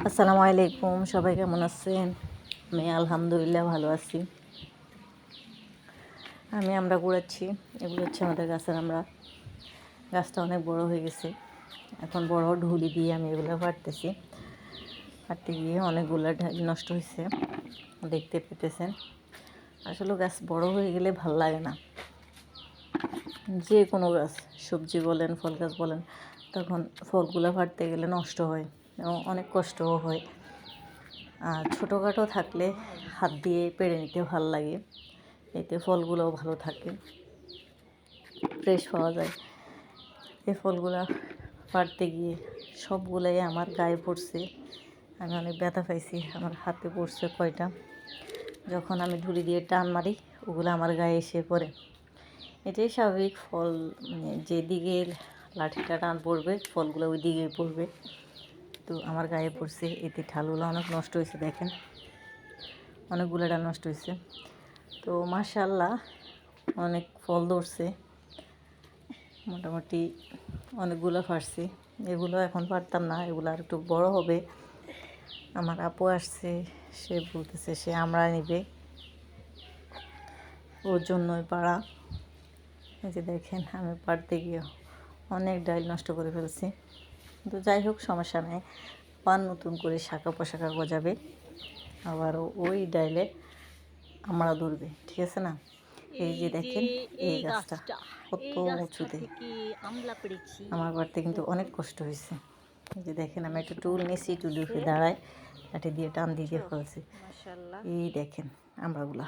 আসসালামু আলাইকুম, সবাই কেমন আছেন? আমি আলহামদুলিল্লাহ ভালো আছি। আমরা কুড়াচ্ছি, এগুলো হচ্ছে আমাদের গাছের আমরা। গাছটা অনেক বড় হয়ে গেছে, এখন বড় ঢুলি দিয়ে আমি এগুলো পাড়তেছি। পাড়তে গিয়ে অনেকগুলো নষ্ট হয়েছে, দেখতে পেতেছেন। আসলে গাছ বড় হয়ে গেলে ভাল লাগে না, যে কোনো গাছ, সবজি বলেন ফল গাছ বলেন, তখন ফলগুলো পাড়তে গেলে নষ্ট হয় এবং অনেক কষ্টও হয়। আর ছোটোখাটো থাকলে হাত দিয়ে পেড়ে নিতে ভালো লাগে, এতে ফলগুলোও ভালো থাকে, ফ্রেশ পাওয়া যায়। এই ফলগুলো পাড়তে গিয়ে সবগুলোই আমার গায়ে পড়ছে, আমি অনেক ব্যথা পাইছি, আমার হাতে পড়ছে কয়টা। যখন আমি ঢুলি দিয়ে টান মারি, ওগুলো আমার গায়ে এসে পড়ে। এটাই স্বাভাবিক, ফল যেদিকে লাঠিটা টান পড়বে ফলগুলো ওই দিকেই পড়বে। তো আমার গায়ে পড়ছে, এতে ঠালগুলো অনেক নষ্ট হয়েছে, দেখেন অনেকগুলো ডাল নষ্ট হয়েছে। তো মাশাআল্লাহ অনেক ফল ধরছে, মোটামুটি অনেকগুলো ফাটছে। এগুলো এখন পারতাম না, এগুলো আর একটু বড় হবে। আমার আপু আসছে, সে বলতেছে সে আমরা নিবে, ওর জন্যই পাড়া। এই যে দেখেন আমি পাড়তে গিয়ে অনেক ডাল নষ্ট করে ফেলছি। তো যাই হোক, সমস্যা নেই, আবার নতুন করে শাখা পোশাখা গজাবে, আবার ওই ডাইলে আমরা ধরবে, ঠিক আছে না? এই যে দেখেন এই গাছটা কত উঁচুতে, আমার বাড়িতে কিন্তু অনেক কষ্ট হয়েছে। এই যে দেখেন আমি একটা টুল নিয়েছি, টুল উঠে দাঁড়ায় লাঠি দিয়ে টান দিয়ে ফেলছি। এই দেখেন আমরাগুলা।